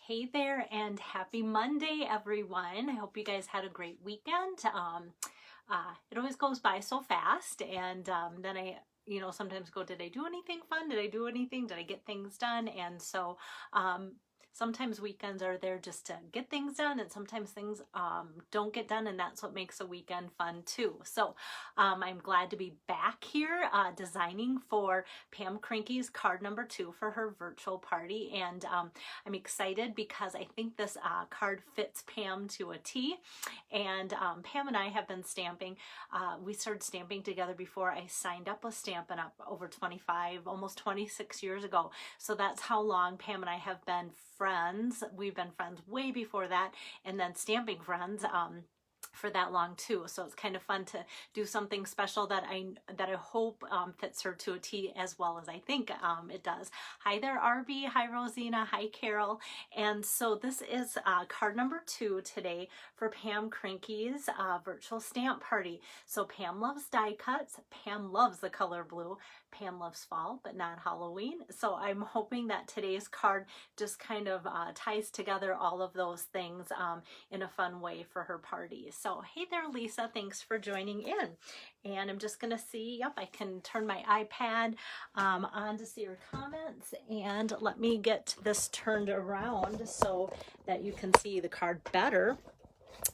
Hey there and happy Monday, everyone. I hope you guys had a great weekend. It always goes by so fast, and then I sometimes go, did I do anything fun? Did I do anything? Did I get things done? And so um, sometimes weekends are there just to get things done, and sometimes things don't get done, and that's what makes a weekend fun too. So I'm glad to be back here designing for Pam Cranky's card number 2 for her virtual party, and I'm excited because I think this card fits Pam to a T. And Pam and I have been stamping. We started stamping together before I signed up with Stampin' Up! Over 25, almost 26 years ago. So that's how long Pam and I have been friends. We've been friends way before that, and then stamping friends for that long too. So it's kind of fun to do something special that I hope fits her to a T as well as I think it does. Hi there, RB. Hi, Rosina. Hi, Carol. And so this is card number 2 today for Pam Cranky's virtual stamp party. So Pam loves die cuts. Pam loves the color blue. Pam loves fall, but not Halloween. So I'm hoping that today's card just kind of ties together all of those things in a fun way for her party. So hey there, Lisa, thanks for joining in. And I'm just gonna see, yep, I can turn my iPad on to see your comments, and let me get this turned around so that you can see the card better.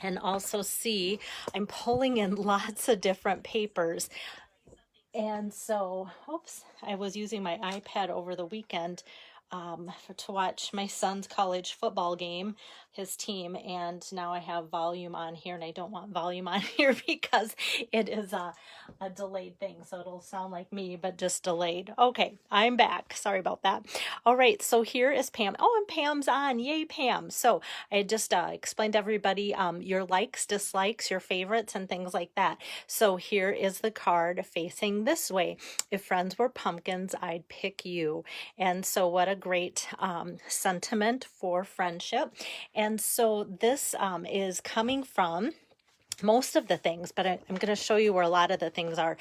And also see, I'm pulling in lots of different papers. And so, oops, I was using my iPad over the weekend to watch my son's college football game, his team, and now I have volume on here, and I don't want volume on here because it is a delayed thing, so it'll sound like me, but just delayed. Okay, I'm back. Sorry about that. All right, so here is Pam. Oh, and Pam's on. Yay, Pam. So I just explained to everybody your likes, dislikes, your favorites, and things like that. So here is the card facing this way. If friends were pumpkins, I'd pick you. And so what a great sentiment for friendship. And so this is coming from most of the things, but I'm going to show you where a lot of the things are.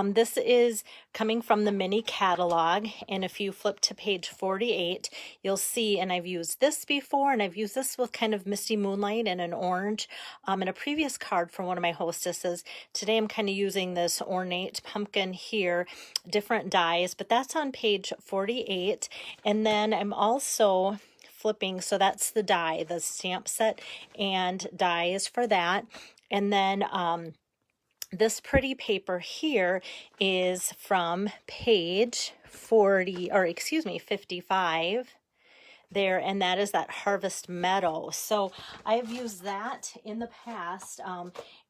This is coming from the mini catalog, and if you flip to page 48, you'll see, and I've used this before, and I've used this with kind of misty moonlight and an orange in a previous card for one of my hostesses. Today I'm kind of using this ornate pumpkin here, different dies, but that's on page 48. And then I'm also flipping, so that's the die, the stamp set and dies for that. And then this pretty paper here is from page 55 there, and that is that Harvest Meadow. So I've used that in the past,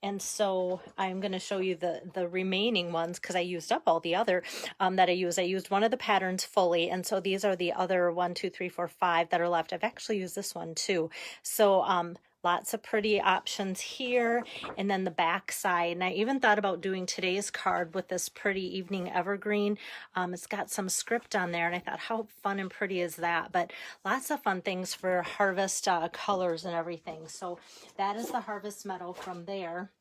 and so I'm going to show you the remaining ones because I used up all the other that I used. I used one of the patterns fully, and so these are the other 1, 2, 3, 4, 5 that are left. I've actually used this one too. So lots of pretty options here, and then the back side. And I even thought about doing today's card with this pretty evening evergreen. It's got some script on there, and I thought, how fun and pretty is that? But lots of fun things for harvest colors and everything. So that is the Harvest Meadow from there.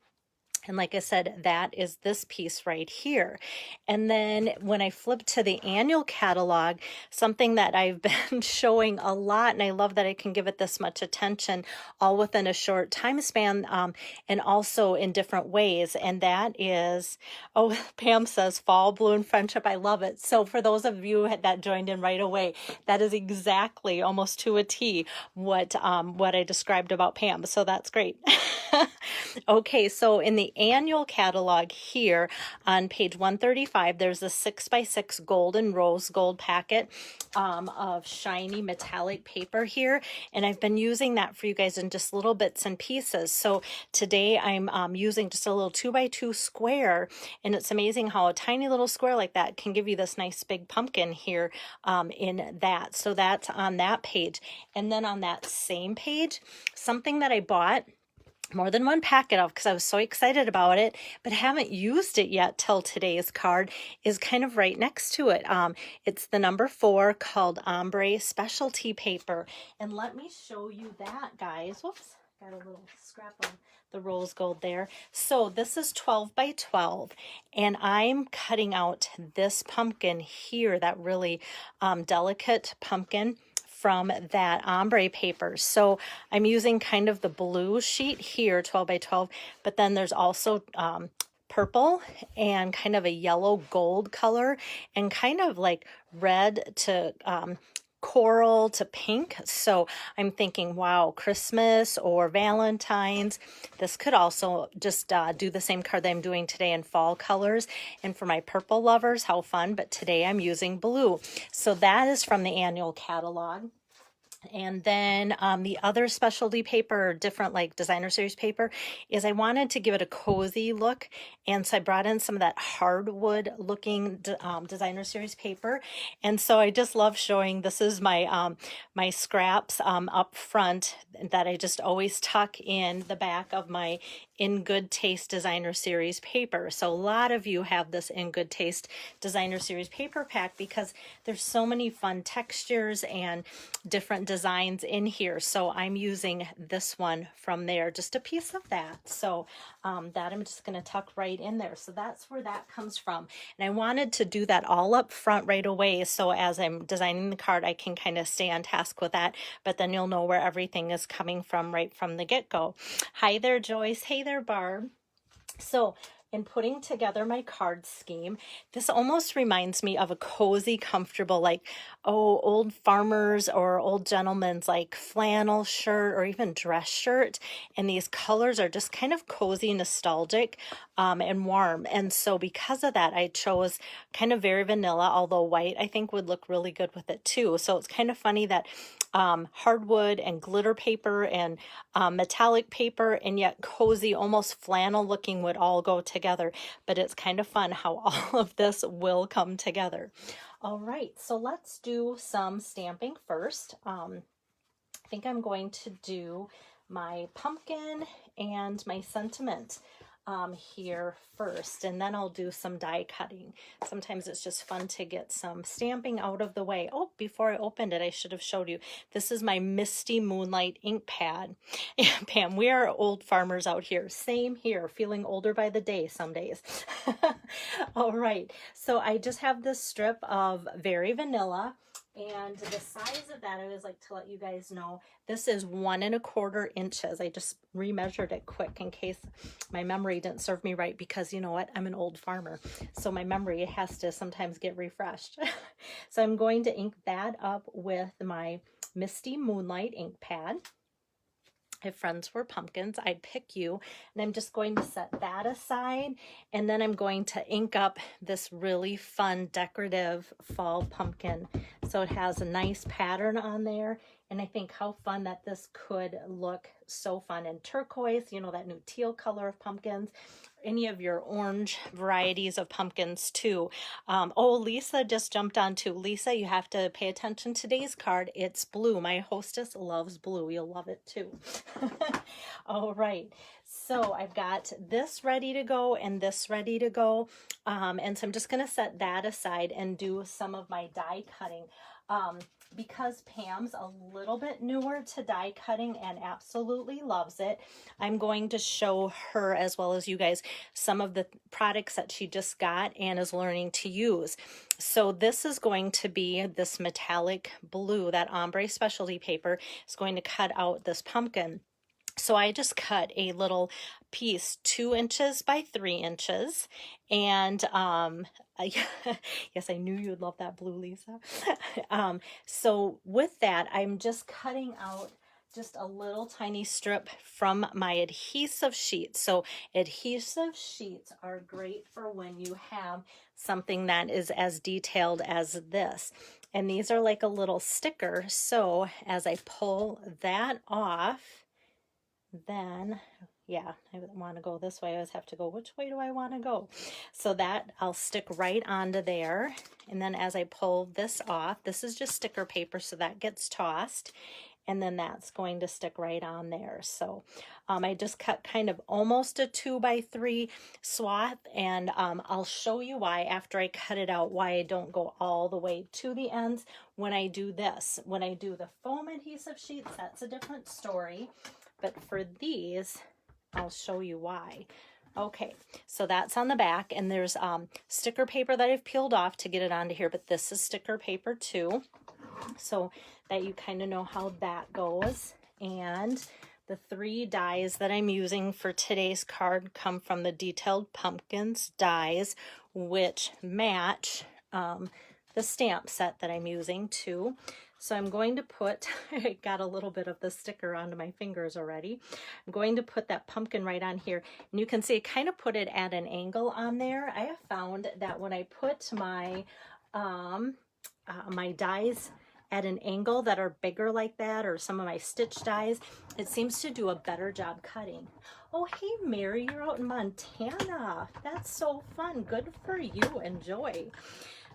And like I said, that is this piece right here. And then when I flip to the annual catalog, something that I've been showing a lot, and I love that I can give it this much attention all within a short time span, and also in different ways. And that is, oh, Pam says fall, blue, and friendship. I love it. So for those of you that joined in right away, that is exactly almost to a T what I described about Pam. So that's great. Okay, so in the annual catalog here on page 135, there's a 6x6 gold and rose gold packet of shiny metallic paper here, and I've been using that for you guys in just little bits and pieces. So today I'm using just a little 2x2 square, and it's amazing how a tiny little square like that can give you this nice big pumpkin here in that. So that's on that page. And then on that same page, something that I bought more than one packet of because I was so excited about it, but haven't used it yet till today's card, is kind of right next to it. It's the number 4 called Ombre specialty paper. And let me show you that, guys. Whoops, got a little scrap of the rose gold there. So this is 12 by 12, and I'm cutting out this pumpkin here, that really delicate pumpkin, from that ombre paper. So I'm using kind of the blue sheet here, 12 by 12, but then there's also purple and kind of a yellow gold color and kind of like red to coral to pink. So I'm thinking, wow, Christmas or Valentine's. This could also just do the same card that I'm doing today in fall colors. And for my purple lovers, how fun. But today I'm using blue. So that is from the annual catalog. And then the other specialty paper, or different like designer series paper, is I wanted to give it a cozy look. And so I brought in some of that hardwood looking designer series paper. And so I just love showing, this is my my scraps up front that I just always tuck in the back of my In Good Taste designer series paper. So a lot of you have this In Good Taste designer series paper pack because there's so many fun textures and different designs in here. So I'm using this one from there, just a piece of that. So that I'm just going to tuck right in there. So that's where that comes from. And I wanted to do that all up front right away. So as I'm designing the card, I can kind of stay on task with that, but then you'll know where everything is coming from right from the get-go. Hi there, Joyce. Hey there, Barb. So in putting together my card scheme, this almost reminds me of a cozy, comfortable, like, oh, old farmers or old gentlemen's like flannel shirt or even dress shirt. And these colors are just kind of cozy, nostalgic, and warm. And so because of that, I chose kind of very vanilla, although white I think would look really good with it too. So it's kind of funny that hardwood and glitter paper and metallic paper and yet cozy, almost flannel looking would all go together. But it's kind of fun how all of this will come together. All right, so let's do some stamping first. I think I'm going to do my pumpkin and my sentiment here first, and then I'll do some die cutting. Sometimes it's just fun to get some stamping out of the way. Oh, before I opened it, I should have showed you. This is my Misty Moonlight ink pad. And Pam, we are old farmers out here. Same here, feeling older by the day some days. All right, so I just have this strip of Very Vanilla. And the size of that, I always like to let you guys know, this is 1 1/4 inches. I just remeasured it quick in case my memory didn't serve me right, because you know what, I'm an old farmer, so my memory has to sometimes get refreshed. So I'm going to ink that up with my Misty Moonlight ink pad. If friends were pumpkins, I'd pick you. And I'm just going to set that aside. And then I'm going to ink up this really fun decorative fall pumpkin. So it has a nice pattern on there. And I think how fun that this could look, so fun in turquoise, you know, that new teal color of pumpkins. Any of your orange varieties of pumpkins too. Oh, Lisa just jumped on too. Lisa, you have to pay attention to today's card. It's blue. My hostess loves blue. You'll love it too. All right. So I've got this ready to go and this ready to go. And so I'm just going to set that aside and do some of my die cutting. Because Pam's a little bit newer to die cutting and absolutely loves it, I'm going to show her, as well as you guys, some of the products that she just got and is learning to use. So this is going to be this metallic blue, that ombre specialty paper is going to cut out this pumpkin. So I just cut a little piece 2 inches by 3 inches. And yes, I knew you would love that blue, Lisa. So with that, I'm just cutting out just a little tiny strip from my adhesive sheets. So adhesive sheets are great for when you have something that is as detailed as this. And these are like a little sticker. So as I pull that off, then yeah, I want to go this way. I always have to go, which way do I want to go? So that I'll stick right onto there. And then as I pull this off, this is just sticker paper, so that gets tossed. And then that's going to stick right on there. So I just cut kind of almost a 2 by 3 swath, and I'll show you why after I cut it out, why I don't go all the way to the ends when I do this. When I do the foam adhesive sheets, that's a different story. But for these, I'll show you why. Okay, so that's on the back, and there's sticker paper that I've peeled off to get it onto here, but this is sticker paper too. so that you kind of know how that goes. And the 3 dies that I'm using for today's card come from the Detailed Pumpkins dies, which match the stamp set that I'm using too. So I'm going to put, I got a little bit of the sticker onto my fingers already. I'm going to put that pumpkin right on here. And you can see I kind of put it at an angle on there. I have found that when I put my, my dies at an angle that are bigger like that, or some of my stitch dies, it seems to do a better job cutting. Oh, hey, Mary, you're out in Montana. That's so fun. Good for you. Enjoy.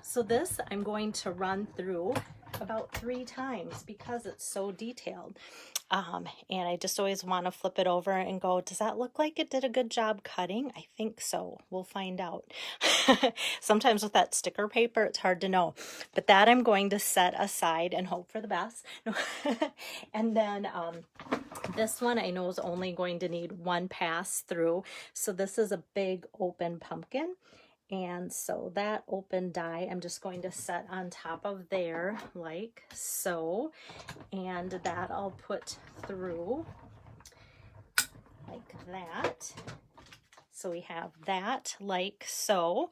So this I'm going to run through about 3 times because it's so detailed. And I just always want to flip it over and go, does that look like it did a good job cutting? I think so. We'll find out. Sometimes with that sticker paper, it's hard to know. But that I'm going to set aside and hope for the best. And then this one I know is only going to need 1 pass through. So this is a big open pumpkin. And so that open die I'm just going to set on top of there like so, and that I'll put through like that. So we have that like so.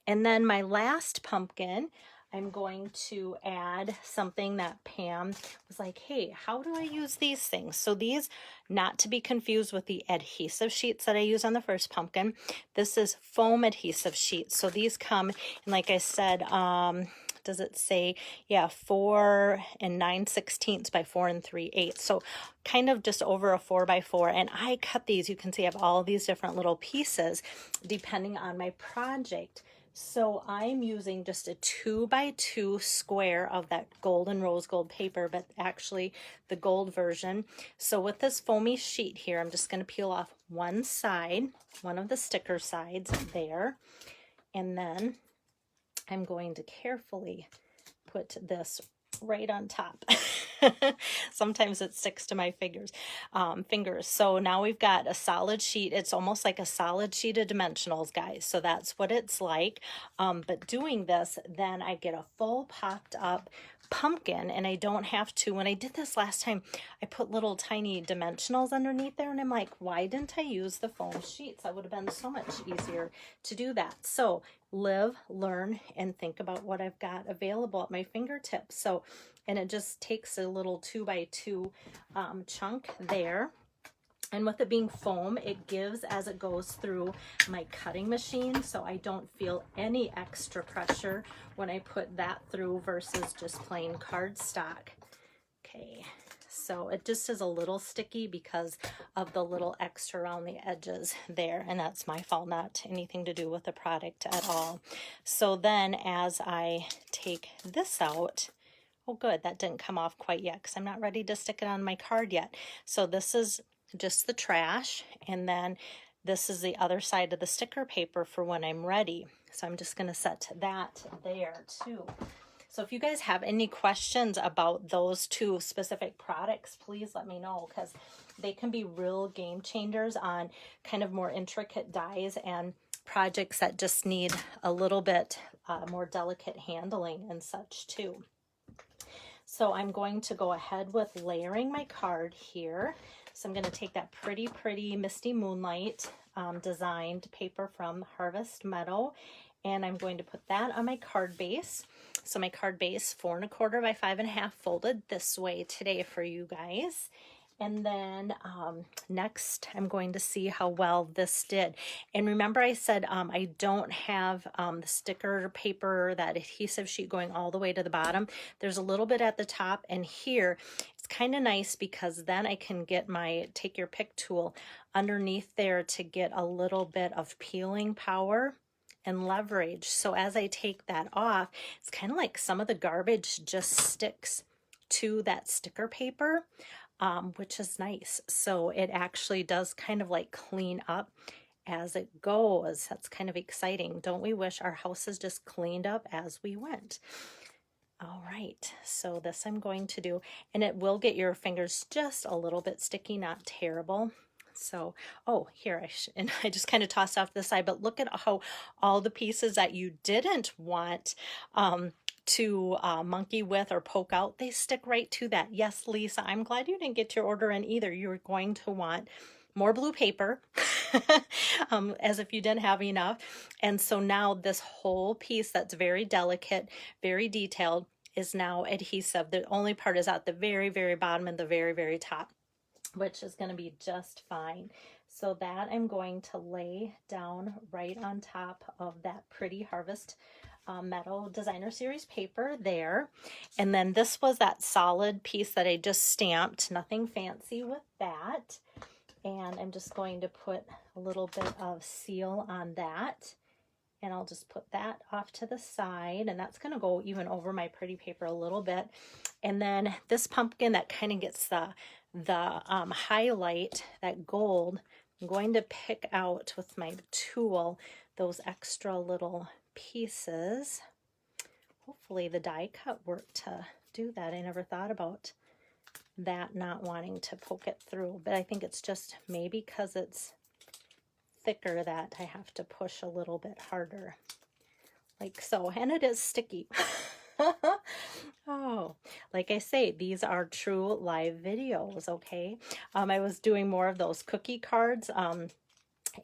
And then my last pumpkin, I'm going to add something that Pam was like, hey, how do I use these things? So these, not to be confused with the adhesive sheets that I use on the first pumpkin. This is foam adhesive sheets. So these come, and like I said, does it say, yeah, 4 9/16 by 4 3/8. So kind of just over a 4 by 4. And I cut these, you can see I have all these different little pieces depending on my project. So I'm using just a 2 by 2 square of that golden rose gold paper, but actually the gold version. So with this foamy sheet here, I'm just going to peel off one side, one of the sticker sides there. And then I'm going to carefully put this right on top. Sometimes it sticks to my fingers. So now we've got a solid sheet. It's almost like a solid sheet of dimensionals, guys. So that's what it's like. But doing this, then I get a full popped up pumpkin, and I don't have to. When I did this last time, I put little tiny dimensionals underneath there, and I'm like, why didn't I use the foam sheets? That would have been so much easier to do that. So live, learn, and think about what I've got available at my fingertips. So, and it just takes a little 2 by 2 chunk there. And with it being foam, it gives as it goes through my cutting machine, so I don't feel any extra pressure when I put that through versus just plain cardstock. Okay, so it just is a little sticky because of the little extra around the edges there, and that's my fault, not anything to do with the product at all. So then as I take this out, oh good, that didn't come off quite yet because I'm not ready to stick it on my card yet. So this is just the trash, and then this is the other side of the sticker paper for when I'm ready. So I'm just going to set that there too. So if you guys have any questions about those 2 specific products, please let me know, because they can be real game changers on kind of more intricate dies and projects that just need a little bit more delicate handling and such too. So I'm going to go ahead with layering my card here. So I'm going to take that pretty Misty Moonlight designed paper from Harvest Meadow, and I'm going to put that on my card base. So my card base, 4 1/4 by 5 1/2 folded this way today for you guys. And then next, I'm going to see how well this did. And remember I said I don't have the sticker paper, that adhesive sheet going all the way to the bottom. There's a little bit at the top, and here it's kind of nice because then I can get my take your pick tool underneath there to get a little bit of peeling power and leverage. So as I take that off, it's kind of like some of the garbage just sticks to that sticker paper. Which is nice. So it actually does kind of like clean up as it goes. That's kind of exciting. Don't we wish our houses just cleaned up as we went? All right, so this I'm going to do, and it will get your fingers just a little bit sticky, not terrible. So, oh, here, and I just kind of tossed off the side, but look at how all the pieces that you didn't want to monkey with or poke out, they stick right to that. Yes, Lisa, I'm glad you didn't get your order in either. You're going to want more blue paper, as if you didn't have enough. And so now this whole piece that's very delicate, very detailed, is now adhesive. The only part is at the very, very bottom and the very, very top, which is going to be just fine. So that I'm going to lay down right on top of that pretty Harvest Meadow Designer Series paper there. And then this was that solid piece that I just stamped, nothing fancy with that. And I'm just going to put a little bit of seal on that. And I'll just put that off to the side, and that's going to go even over my pretty paper a little bit. And then this pumpkin that kind of gets the highlight, that gold, I'm going to pick out with my tool those extra little pieces. Hopefully the die cut worked to do that. I never thought about that not wanting to poke it through, but I think it's just maybe because it's thicker that I have to push a little bit harder, like so. And it is sticky. Oh, like I say, these are true live videos. Okay, I was doing more of those cookie cards,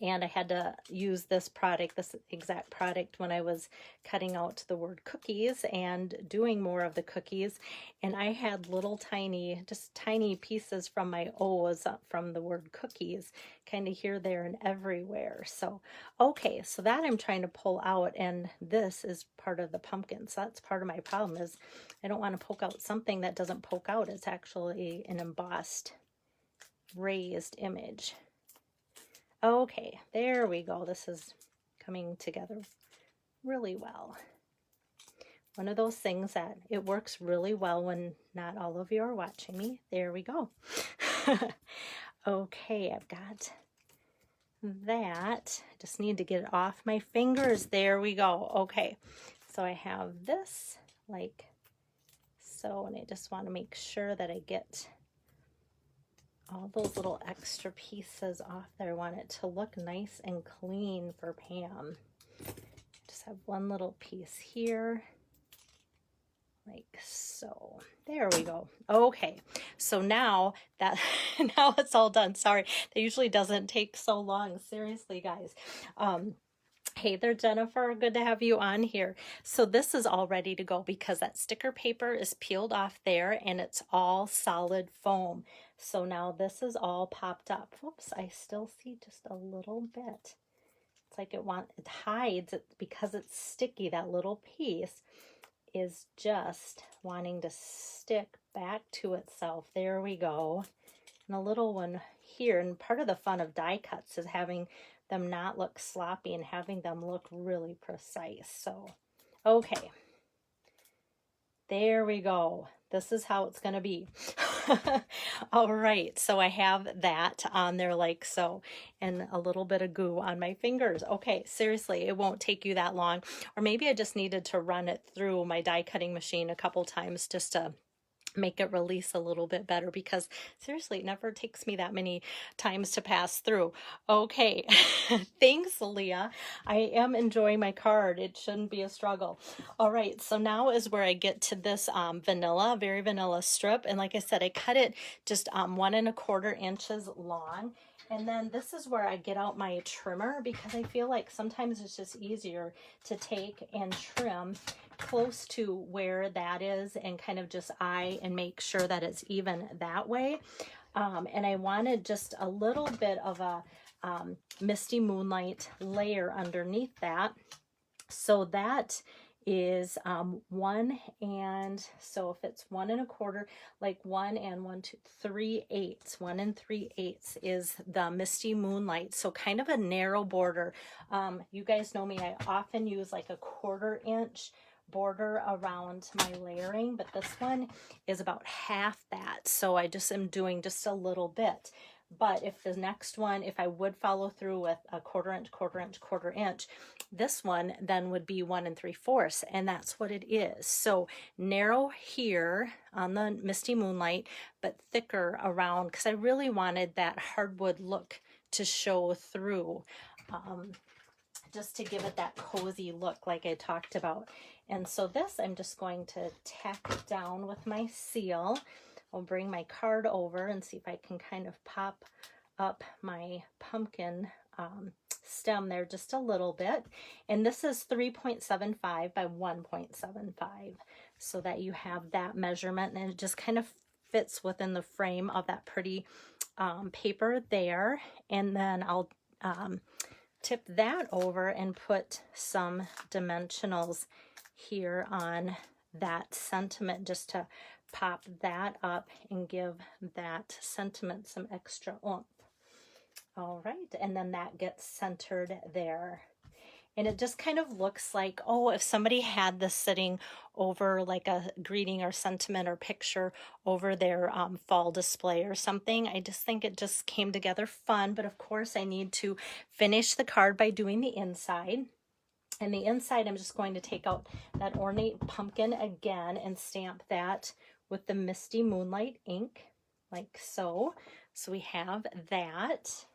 and I had to use this product, this exact product, when I was cutting out the word cookies and doing more of the cookies. And I had little tiny, just tiny pieces from my O's from the word cookies, kind of here, there, and everywhere. So, okay, so that I'm trying to pull out, and this is part of the pumpkin. So that's part of my problem, is I don't want to poke out something that doesn't poke out. It's actually an embossed, raised image. Okay, there we go. This is coming together really well. One of those things that it works really well when not all of you are watching me. There we go. Okay, I've got that. I just need to get it off my fingers. There we go. Okay, so I have this like so, and I just want to make sure that I get all those little extra pieces off there. I want it to look nice and clean for Pam. Just have one little piece here, like so. There we go. Okay, so now that now it's all done. Sorry, that usually doesn't take so long. Seriously, guys. Hey there, Jennifer. Good to have you on here. So this is all ready to go because that sticker paper is peeled off there and it's all solid foam. So now this is all popped up. Whoops, I still see just a little bit. It's like it hides it because it's sticky. That little piece is just wanting to stick back to itself. There we go. And a little one here. And part of the fun of die cuts is having them not look sloppy and having them look really precise. So, okay. There we go. This is how it's going to be. All right, so I have that on there like so, and a little bit of goo on my fingers. Okay, seriously, it won't take you that long. Or maybe I just needed to run it through my die cutting machine a couple times just to make it release a little bit better, because seriously, it never takes me that many times to pass through. Okay, thanks, Leah. I am enjoying my card. It shouldn't be a struggle. All right, so now is where I get to this vanilla, very vanilla strip. And like I said, I cut it just 1 1/4 inches long. And then this is where I get out my trimmer, because I feel like sometimes it's just easier to take and trim close to where that is and kind of just eye and make sure that it's even that way. And I wanted just a little bit of a Misty Moonlight layer underneath that. So that is 1, and so if it's 1 1/4, like 1 and 1 2 3/8, 1 3/8 is the Misty Moonlight. So kind of a narrow border. You guys know me, I often use like a 1/4 inch border around my layering, but this one is about half that. So I just am doing just a little bit. But if the next one, if I would follow through with a 1/4 inch, 1/4 inch, 1/4 inch, this one then would be 1 3/4, and that's what it is. So narrow here on the Misty Moonlight, but thicker around, because I really wanted that hardwood look to show through, just to give it that cozy look like I talked about. And so this I'm just going to tack down with my seal. I'll bring my card over and see if I can kind of pop up my pumpkin stem there just a little bit. And this is 3.75 by 1.75, so that you have that measurement, and it just kind of fits within the frame of that pretty paper there. And then I'll tip that over and put some dimensionals here on that sentiment, just to pop that up and give that sentiment some extra oomph. All right, and then that gets centered there. And it just kind of looks like, oh, if somebody had this sitting over like a greeting or sentiment or picture over their fall display or something. I just think it just came together fun. But of course, I need to finish the card by doing the inside. And the inside, I'm just going to take out that ornate pumpkin again and stamp that with the Misty Moonlight ink, like so. So we have that.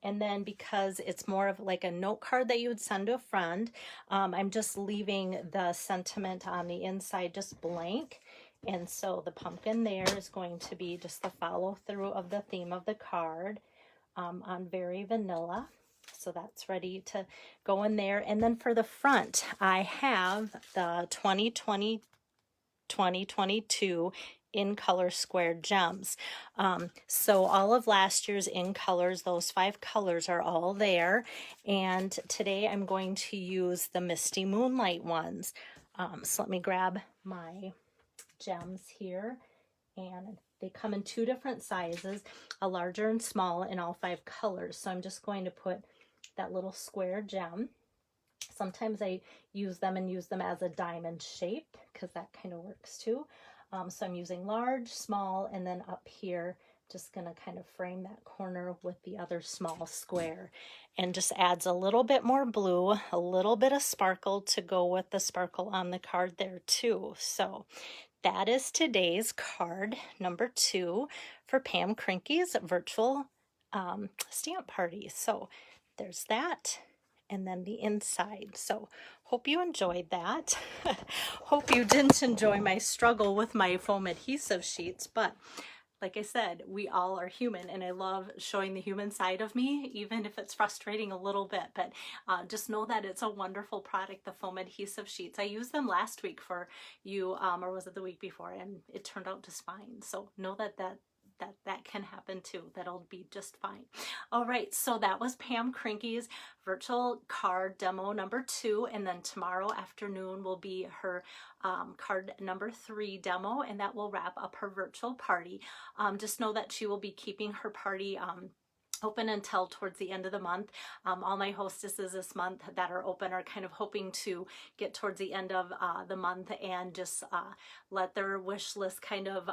And then because it's more of like a note card that you would send to a friend, I'm just leaving the sentiment on the inside just blank. And so the pumpkin there is going to be just the follow through of the theme of the card on Very Vanilla. So that's ready to go in there. And then for the front, I have the 2020-2022 in color squared gems. So all of last year's in colors, those 5 colors are all there. And today I'm going to use the Misty Moonlight ones. So let me grab my gems here, and they come in 2 different sizes, a larger and small, in all 5 colors. So I'm just going to put that little square gem. Sometimes I use them as a diamond shape, because that kind of works too. So I'm using large, small, and then up here, just going to kind of frame that corner with the other small square, and just adds a little bit more blue, a little bit of sparkle to go with the sparkle on the card there too. So that is today's card number 2 for Pam Krinke's virtual stamp party. So there's that. And then the inside. So hope you enjoyed that. Hope you didn't enjoy my struggle with my foam adhesive sheets, but like I said, we all are human, and I love showing the human side of me, even if it's frustrating a little bit. But just know that it's a wonderful product, the foam adhesive sheets. I used them last week for you, or was it the week before, and it turned out just fine. So know that can happen too. That'll be just fine. All right, so that was Pam Krinke's virtual card demo number 2, and then tomorrow afternoon will be her card number 3 demo, and that will wrap up her virtual party. Just know that she will be keeping her party open until towards the end of the month. All my hostesses this month that are open are kind of hoping to get towards the end of the month and just let their wish list kind of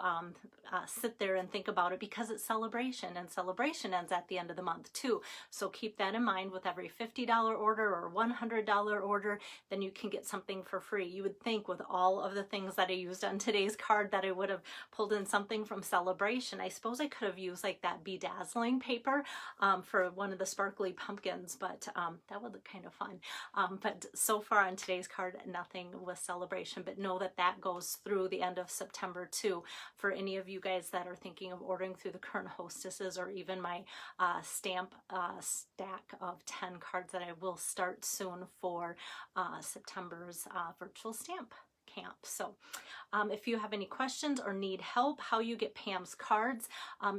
sit there and think about it, because it's celebration, and celebration ends at the end of the month too. So keep that in mind. With every $50 order or $100 order, then you can get something for free. You would think with all of the things that I used on today's card that I would have pulled in something from celebration. I suppose I could have used like that bedazzling paper for one of the sparkly pumpkins, but that would look kind of fun. But so far on today's card, nothing with celebration, but know that that goes through the end of September too. For any of you guys that are thinking of ordering through the current hostesses, or even my stamp stack of 10 cards that I will start soon for September's virtual stamp camp. So if you have any questions or need help how you get Pam's cards,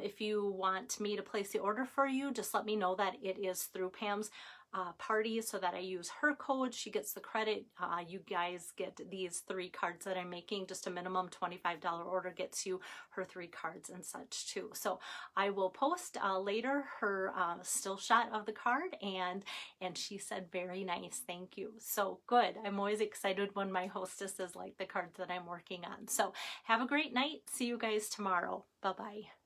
if you want me to place the order for you, just let me know that it is through Pam's party, so that I use her code. She gets the credit. You guys get these 3 cards that I'm making. Just a minimum $25 order gets you her 3 cards and such too. So I will post later her still shot of the card, and she said very nice, thank you. So good. I'm always excited when my hostesses like the cards that I'm working on. So have a great night. See you guys tomorrow. Bye-bye.